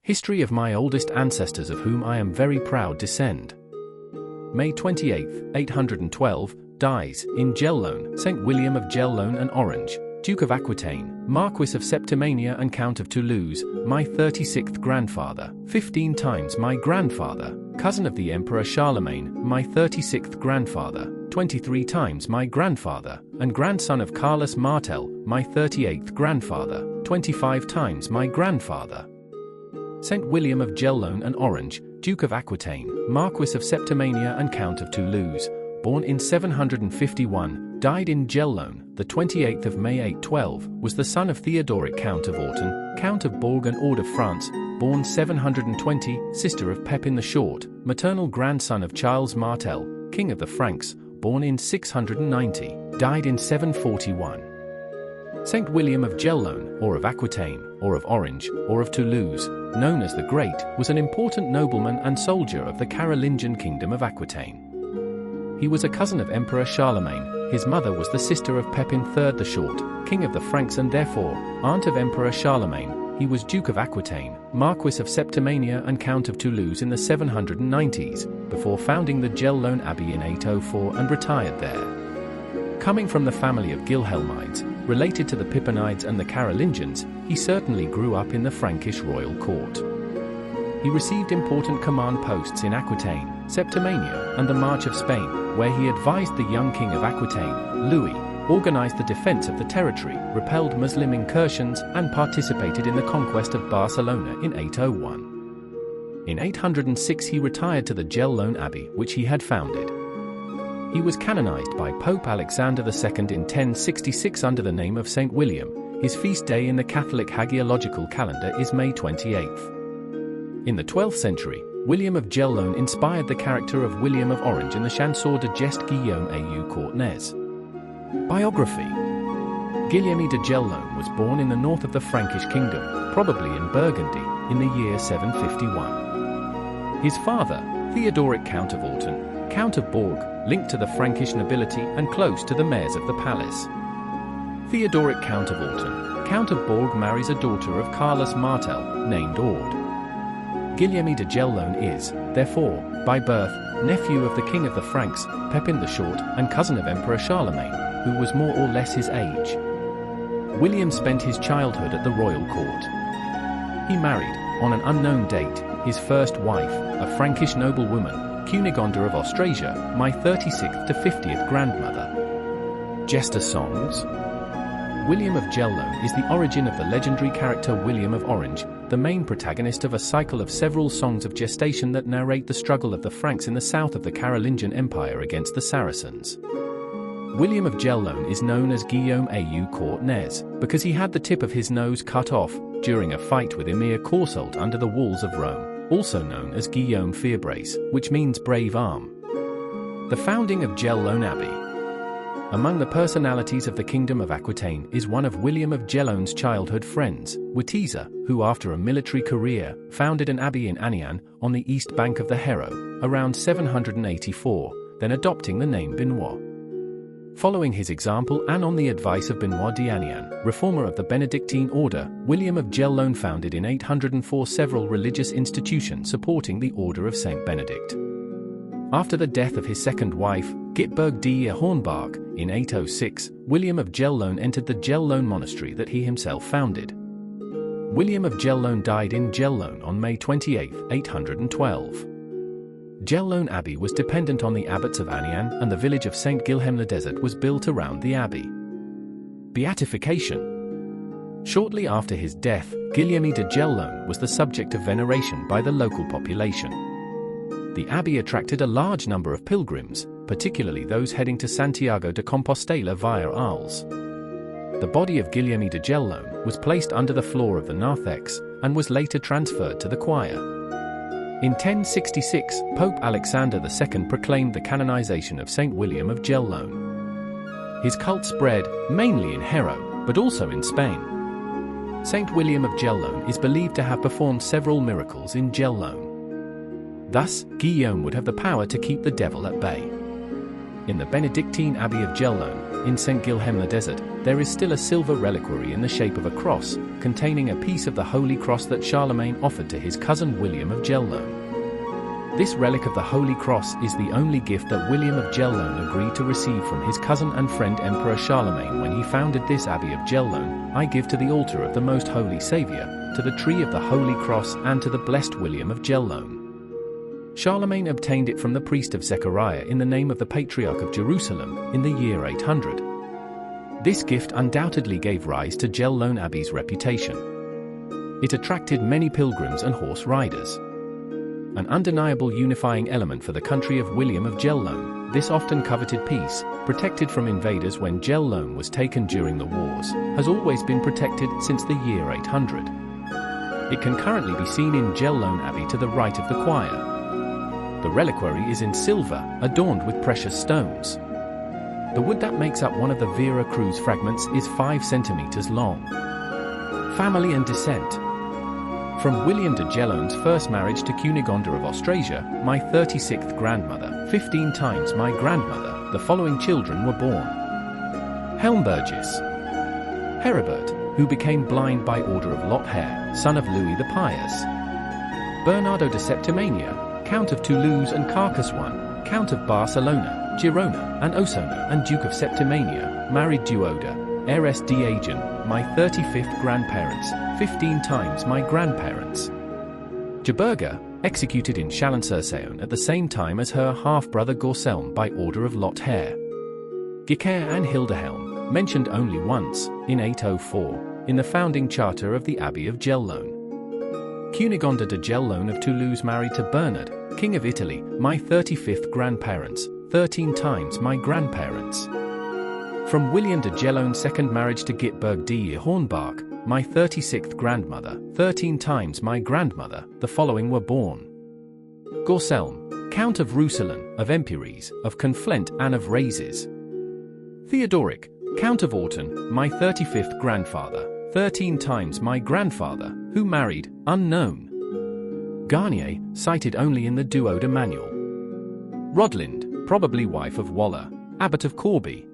History of my oldest ancestors of whom I am very proud descend. May 28, 812, dies, in Gellone, St. William of Gellone and Orange, Duke of Aquitaine, Marquis of Septimania and Count of Toulouse, my 36th grandfather, 15 times my grandfather, cousin of the Emperor Charlemagne, my 36th grandfather, 23 times my grandfather, and grandson of Carlos Martel, my 38th grandfather, 25 times my grandfather. St. William of Gellone and Orange, Duke of Aquitaine, Marquis of Septimania and Count of Toulouse, born in 751, died in Gellone, the 28th of May 812, was the son of Theodoric Count of Autun, Count of Bourg and Aude of France, born 720, sister of Pepin the Short, maternal grandson of Charles Martel, King of the Franks, born in 690, died in 741. St. William of Gellone, or of Aquitaine, or of Orange, or of Toulouse, known as the Great, was an important nobleman and soldier of the Carolingian kingdom of Aquitaine. He was a cousin of Emperor Charlemagne. His mother was the sister of Pepin III the Short, King of the Franks and therefore, aunt of Emperor Charlemagne. He was Duke of Aquitaine, Marquis of Septimania and Count of Toulouse in the 790s, before founding the Gellone Abbey in 804 and retired there. Coming from the family of Guilhelmides, related to the Pippinides and the Carolingians, he certainly grew up in the Frankish royal court. He received important command posts in Aquitaine, Septimania, and the March of Spain, where he advised the young king of Aquitaine, Louis, organized the defense of the territory, repelled Muslim incursions, and participated in the conquest of Barcelona in 801. In 806 he retired to the Gellone Abbey, which he had founded. He was canonized by Pope Alexander II in 1066 under the name of St. William. His feast day in the Catholic hagiological calendar is May 28th. In the 12th century, William of Gellone inspired the character of William of Orange in the chanson de geste Guillaume au Courtenay. Biography. Guillaume de Gellone was born in the north of the Frankish kingdom, probably in Burgundy, in the year 751. His father, Theodoric Count of Autun, Count of Bourg, linked to the Frankish nobility and close to the mayors of the palace. Theodoric Count of Autun, Count of Bourg marries a daughter of Carlos Martel, named Aude. Guillaume de Gellone is, therefore, by birth, nephew of the King of the Franks, Pepin the Short, and cousin of Emperor Charlemagne, who was more or less his age. William spent his childhood at the royal court. He married, on an unknown date, his first wife, a Frankish noblewoman, Cunigonde of Austrasia, my 36th to 50th grandmother. Jester songs. William of Gellone is the origin of the legendary character William of Orange, the main protagonist of a cycle of several songs of gestation that narrate the struggle of the Franks in the south of the Carolingian Empire against the Saracens. William of Gellone is known as Guillaume au Courtenay because he had the tip of his nose cut off during a fight with Emir Corsault under the walls of Rome, also known as Guillaume Fearbrace, which means brave arm. The founding of Gellone Abbey. Among the personalities of the Kingdom of Aquitaine is one of William of Gellone's childhood friends, Witiza, who after a military career, founded an abbey in Aniane, on the east bank of the Hérault, around 784, then adopting the name Benoit. Following his example and on the advice of Benoit d'Aniane, reformer of the Benedictine order, William of Gellone founded in 804 several religious institutions supporting the order of Saint Benedict. After the death of his second wife, Gitberg de Hornbach, in 806, William of Gellone entered the Gellone monastery that he himself founded. William of Gellone died in Gellone on May 28, 812. Gellone Abbey was dependent on the abbots of Aniane, and the village of St. Guilhem-le-Desert was built around the abbey. Beatification. Shortly after his death, Guillaume de Gellone was the subject of veneration by the local population. The abbey attracted a large number of pilgrims, particularly those heading to Santiago de Compostela via Arles. The body of Guillaume de Gellone was placed under the floor of the narthex, and was later transferred to the choir. In 1066, Pope Alexander II proclaimed the canonization of St. William of Gellone. His cult spread, mainly in Hérault, but also in Spain. St. William of Gellone is believed to have performed several miracles in Gellone. Thus, Guillaume would have the power to keep the devil at bay. In the Benedictine Abbey of Gellone, in St. Guilhem-le-Desert, there is still a silver reliquary in the shape of a cross, containing a piece of the Holy Cross that Charlemagne offered to his cousin William of Gellone. This relic of the Holy Cross is the only gift that William of Gellone agreed to receive from his cousin and friend Emperor Charlemagne when he founded this Abbey of Gellone. I give to the altar of the Most Holy Saviour, to the tree of the Holy Cross, and to the blessed William of Gellone. Charlemagne obtained it from the priest of Zechariah in the name of the Patriarch of Jerusalem, in the year 800. This gift undoubtedly gave rise to Gellone Abbey's reputation. It attracted many pilgrims and horse riders. An undeniable unifying element for the country of William of Gellone, this often coveted peace, protected from invaders when Gellone was taken during the wars, has always been protected since the year 800. It can currently be seen in Gellone Abbey to the right of the choir. The reliquary is in silver, adorned with precious stones. The wood that makes up one of the Vera Cruz fragments is 5 centimeters long. Family and descent. From William de Gellone's first marriage to Cunegonda of Austrasia, my 36th grandmother, 15 times my grandmother, the following children were born. Helmburgis. Heribert, who became blind by order of Lothair, son of Louis the Pious. Bernardo de Septimania, Count of Toulouse and Carcassonne, Count of Barcelona, Girona, and Osona, and Duke of Septimania, married Duoda, heiress d'Agen, my 35th grandparents, 15 times my grandparents. Gerberga, executed in Chalon-sur-Saône at the same time as her half-brother Gorselm by order of Lothair. Ghicaire and Hildehelm, mentioned only once, in 804, in the founding charter of the Abbey of Gellone. Cunegonda de Gellone of Toulouse married to Bernard, King of Italy, my 35th grandparents, 13 times my grandparents. From William de Gellone's second marriage to Gitberg de Hornbach, my 36th grandmother, 13 times my grandmother, the following were born. Gorselm, Count of Roussillon, of Empires, of Conflent and of Raises. Theodoric, Count of Orton, my 35th grandfather, 13 times my grandfather, who married, unknown. Garnier, cited only in the Duoda Manual. Rodlind, probably wife of Waller, Abbot of Corby,